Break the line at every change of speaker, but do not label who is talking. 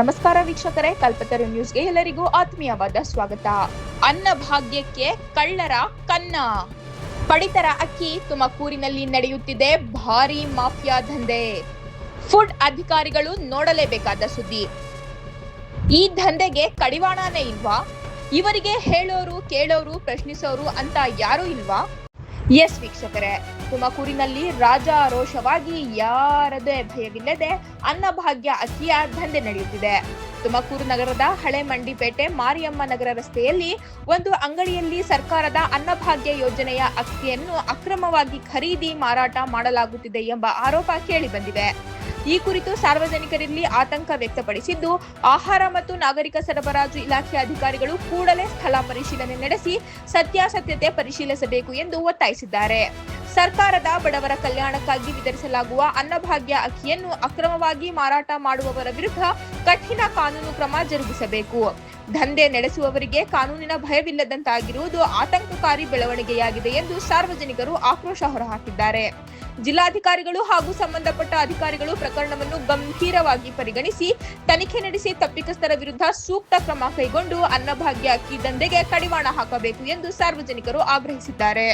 ನಮಸ್ಕಾರ ವೀಕ್ಷಕರೇ, ಕಲ್ಪತರು ನ್ಯೂಸ್ಗೆ ಎಲ್ಲರಿಗೂ ಆತ್ಮೀಯವಾದ ಸ್ವಾಗತ. ಅನ್ನಭಾಗ್ಯಕ್ಕೆ ಕಳ್ಳರ ಕನ್ನ. ಪಡಿತರ ಅಕ್ಕಿ ತುಮಕೂರಿನಲ್ಲಿ ನಡೆಯುತ್ತಿದೆ ಭಾರೀ ಮಾಫಿಯಾ ದಂಧೆ. ಫುಡ್ ಅಧಿಕಾರಿಗಳು ನೋಡಲೇಬೇಕಾದ ಸುದ್ದಿ. ಈ ದಂಧೆಗೆ ಕಡಿವಾಣನೇ ಇಲ್ವಾ? ಇವರಿಗೆ ಹೇಳೋರು, ಕೇಳೋರು, ಪ್ರಶ್ನಿಸೋರು ಅಂತ ಯಾರೂ ಇಲ್ವಾ? ಎಸ್ ವೀಕ್ಷಕರೇ, ತುಮಕೂರಿನಲ್ಲಿ ರಾಜಾರೋಷವಾಗಿ ಯಾರದೇ ಭಯವಿಲ್ಲದೆ ಅನ್ನಭಾಗ್ಯ ಅಕ್ಕಿಯ ದಂಧೆ ನಡೆಯುತ್ತಿದೆ. ತುಮಕೂರು ನಗರದ ಹಳೆ ಮಂಡಿಪೇಟೆ ಮಾರಿಯಮ್ಮ ನಗರ ರಸ್ತೆಯಲ್ಲಿ ಒಂದು ಅಂಗಡಿಯಲ್ಲಿ ಸರ್ಕಾರದ ಅನ್ನಭಾಗ್ಯ ಯೋಜನೆಯ ಅಕ್ಕಿಯನ್ನು ಅಕ್ರಮವಾಗಿ ಖರೀದಿ ಮಾರಾಟ ಮಾಡಲಾಗುತ್ತಿದೆ ಎಂಬ ಆರೋಪ ಕೇಳಿಬಂದಿದೆ. ಈ ಕುರಿತು ಸಾರ್ವಜನಿಕರಲ್ಲಿ ಆತಂಕ ವ್ಯಕ್ತಪಡಿಸಿದ್ದು, ಆಹಾರ ಮತ್ತು ನಾಗರಿಕ ಸರಬರಾಜು ಇಲಾಖೆ ಅಧಿಕಾರಿಗಳು ಕೂಡಲೇ ಸ್ಥಳ ಪರಿಶೀಲನೆ ನಡೆಸಿ ಸತ್ಯಾಸತ್ಯತೆ ಪರಿಶೀಲಿಸಬೇಕು ಎಂದು ಒತ್ತಾಯಿಸಿದ್ದಾರೆ. ಸರ್ಕಾರದ ಬಡವರ ಕಲ್ಯಾಣಕ್ಕಾಗಿ ವಿತರಿಸಲಾಗುವ ಅನ್ನಭಾಗ್ಯ ಅಕ್ಕಿಯನ್ನು ಅಕ್ರಮವಾಗಿ ಮಾರಾಟ ಮಾಡುವವರ ವಿರುದ್ಧ ಕಠಿಣ ಕಾನೂನು ಕ್ರಮ ಜರುಗಿಸಬೇಕು. ದಂಧೆ ನಡೆಸುವವರಿಗೆ ಕಾನೂನಿನ ಭಯವಿಲ್ಲದಂತಾಗಿರುವುದು ಆತಂಕಕಾರಿ ಬೆಳವಣಿಗೆಯಾಗಿದೆ ಎಂದು ಸಾರ್ವಜನಿಕರು ಆಕ್ರೋಶ ಹೊರಹಾಕಿದ್ದಾರೆ. ಜಿಲ್ಲಾಧಿಕಾರಿಗಳು ಹಾಗೂ ಸಂಬಂಧಪಟ್ಟ ಅಧಿಕಾರಿಗಳು ಪ್ರಕರಣವನ್ನು ಗಂಭೀರವಾಗಿ ಪರಿಗಣಿಸಿ ತನಿಖೆ ನಡೆಸಿ ತಪ್ಪಿತಸ್ಥರ ವಿರುದ್ಧ ಸೂಕ್ತ ಕ್ರಮ ಕೈಗೊಂಡು ಅನ್ನಭಾಗ್ಯ ಅಕ್ಕಿ ದಂಧೆಗೆ ಕಡಿವಾಣ ಹಾಕಬೇಕು ಎಂದು ಸಾರ್ವಜನಿಕರು ಆಗ್ರಹಿಸಿದ್ದಾರೆ.